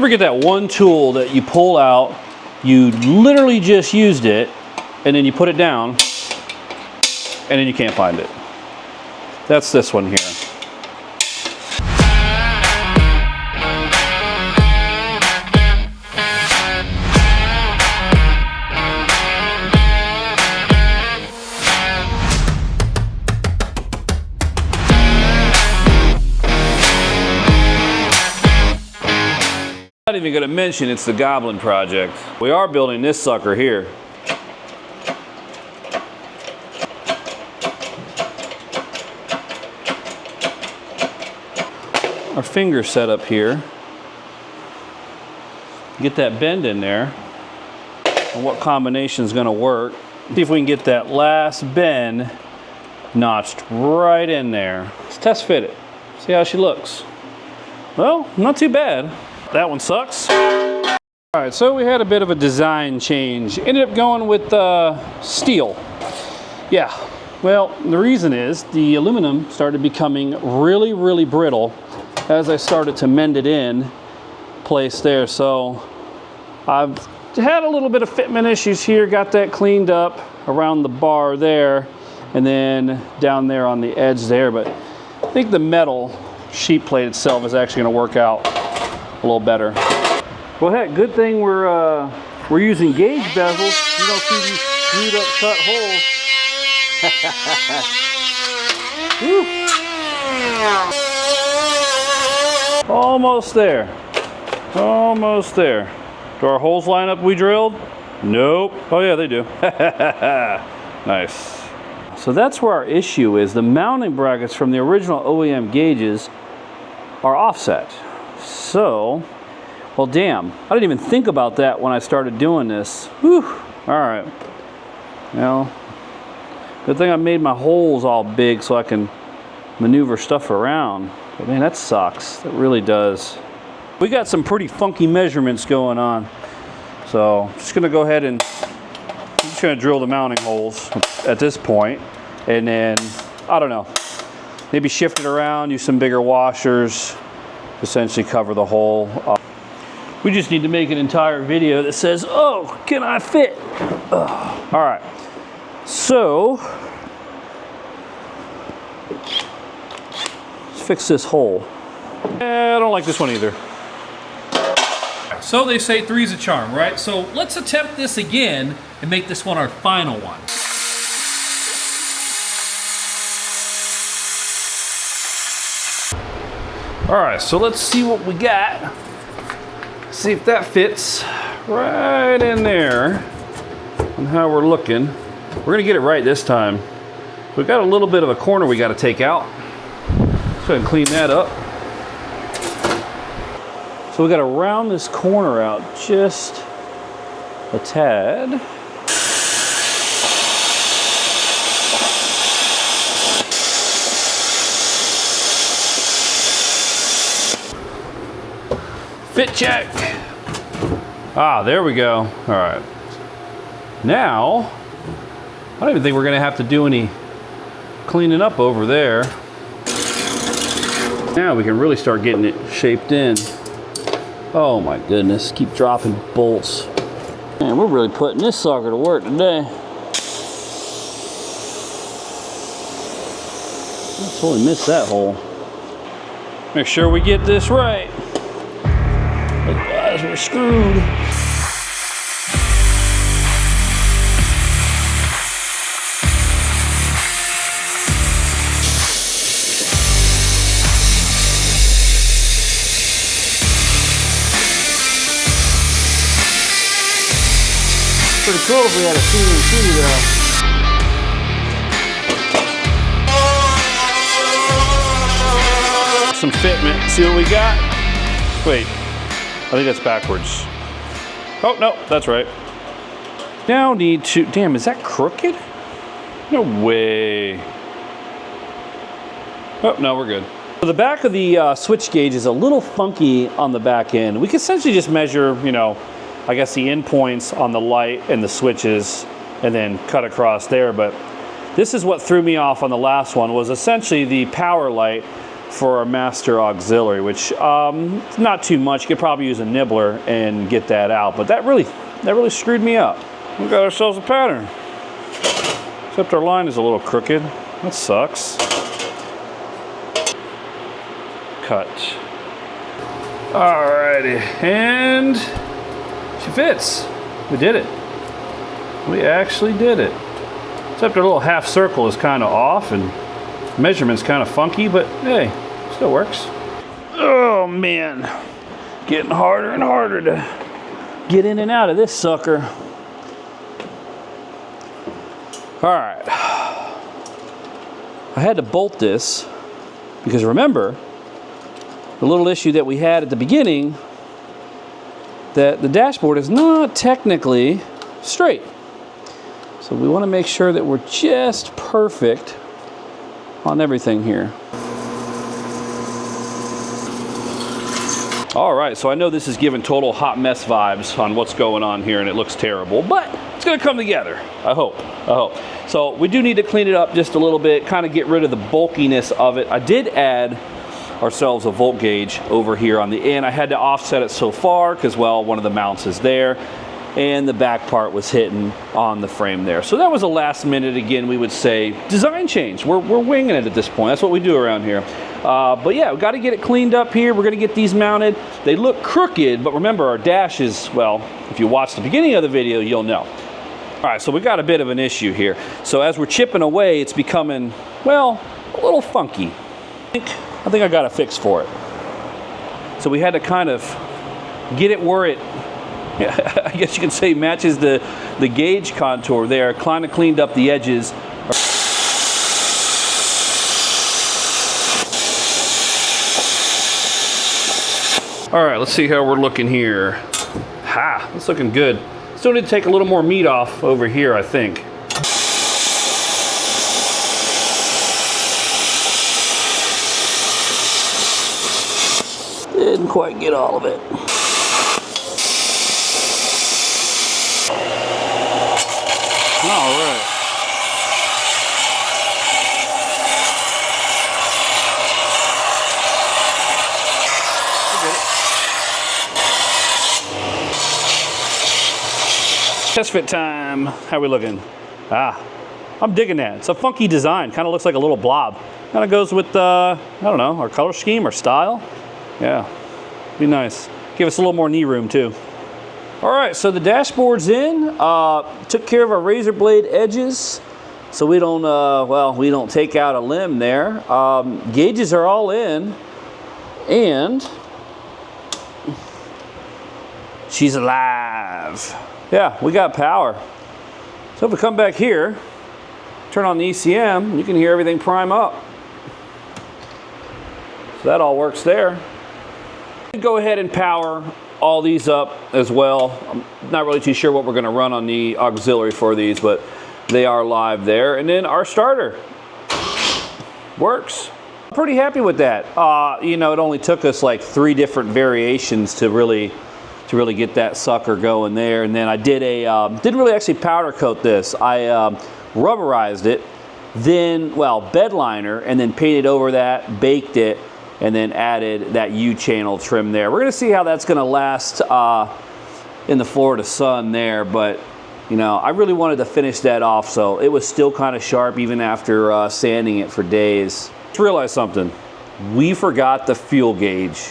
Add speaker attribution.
Speaker 1: ever get that one tool that you pull out, you literally just used it, and then you put it down, and then you can't find it? That's this one here.
Speaker 2: Not even going to mention it's the Goblin project. We are building this sucker here. Our finger set up here. Get that bend in there. And what combination is going to work. See if we can get that last bend notched right in there. Let's test fit it. See how she looks. Well, not too bad. That one sucks. All right, so we had a bit of a design change. Ended up going with steel. Yeah, well, the reason is the aluminum started becoming really, really brittle as I started to mend it in place there. So I've had a little bit of fitment issues here, got that cleaned up around the bar there, and then down there on the edge there. But I think the metal sheet plate itself is actually gonna work out a little better. Well, heck, good thing we're using gauge bezels. You don't see these screwed up cut holes. Almost there. Almost there. Do our holes line up we drilled? Nope. Oh yeah, they do. Nice. So that's where our issue is. The mounting brackets from the original OEM gauges are offset. So, well, damn, I didn't even think about that when I started doing this. Whew. All right. Well, good thing I made my holes all big so I can maneuver stuff around. But man, that sucks. That really does. We got some pretty funky measurements going on. So, I'm just gonna go ahead and I'm just gonna drill the mounting holes at this point, and then I don't know, maybe shift it around, use some bigger washers. Essentially cover the hole. We just need to make an entire video that says, oh, can I fit? All right, so let's fix this hole. I don't like this one either.
Speaker 1: So they say three's a charm, right? So let's attempt this again and make this one our final one. All right, so let's see what we got. See if that fits right in there and how we're looking. We're gonna get it right this time. We've got a little bit of a corner we gotta take out. Let's go ahead and clean that up. So we gotta round this corner out just a tad. Fit check. Ah, there we go. All right. Now, I don't even think we're gonna have to do any cleaning up over there. Now we can really start getting it shaped in. Oh my goodness, keep dropping bolts. Man, we're really putting this sucker to work today. I totally missed that hole. Make sure we get this right. Otherwise, we're screwed. Pretty cool if we had a CNC though. Some fitment, see what we got? Wait, I think that's backwards. Oh, no, that's right. Now need to, damn, is that crooked? No way. Oh, no, we're good. So the back of the switch gauge is a little funky on the back end. We can essentially just measure, you know, I guess the endpoints on the light and the switches and then cut across there. But this is what threw me off on the last one, was essentially the power light
Speaker 2: for our master auxiliary, which not too much. You could probably use a nibbler and get that out, but that really screwed me up. We got ourselves a pattern, except our line is a little crooked. That sucks. Cut. Alrighty, and she fits. We did it. We actually did it. Except our little half circle is kind of off and measurement's kind of funky, but hey, still works. Oh man, getting harder and harder to get in and out of this sucker. All right, I had to bolt this because remember the little issue that we had at the beginning, that the dashboard is not technically straight. So we want to make sure that we're just perfect on everything here. All right, so I know this is giving total hot mess vibes on what's going on here and it looks terrible, but it's gonna come together, I hope. So we do need to clean it up just a little bit, kind of get rid of the bulkiness of it. I did add ourselves a volt gauge over here on the end. I had to offset it so far because, well, one of the mounts is there and the back part was hitting on the frame there. So that was a last minute, again, we would say, design change. We're winging it at this point. That's what we do around here. But yeah, we've got to get it cleaned up here. We're going to get these mounted. They look crooked, but remember our dash is, well, if you watch the beginning of the video, you'll know. All right, so we got a bit of an issue here. So as we're chipping away, it's becoming, well, a little funky. I think I got a fix for it. So we had to kind of get it where it, I guess you could say, matches the gauge contour there. Kind of cleaned up the edges. All right, let's see how we're looking here. Ha, that's looking good. Still need to take a little more meat off over here, I think. Didn't quite get all of it. All right. Test fit time. How we looking? I'm digging that. It's a funky design. Kind of looks like a little blob. Kind of goes with, I don't know, our color scheme, our style. Yeah, be nice. Give us a little more knee room too. All right, so the dashboard's in. Took care of our razor blade edges, so we don't, well, we don't take out a limb there. Gauges are all in, and she's alive. Yeah, we got power. So if we come back here, turn on the ECM, you can hear everything prime up. So that all works there. Go ahead and power all these up as well. I'm not really too sure what we're gonna run on the auxiliary for these, but they are live there. And then our starter works. I'm pretty happy with that. You know, it only took us like 3 different variations to really get that sucker going there. And then I did didn't really actually powder coat this. I rubberized it, then, well, bed liner, and then painted over that, baked it, and then added that U-channel trim there. We're gonna see how that's gonna last in the Florida sun there, but you know, I really wanted to finish that off, so it was still kind of sharp even after sanding it for days. Just realized something. We forgot the fuel gauge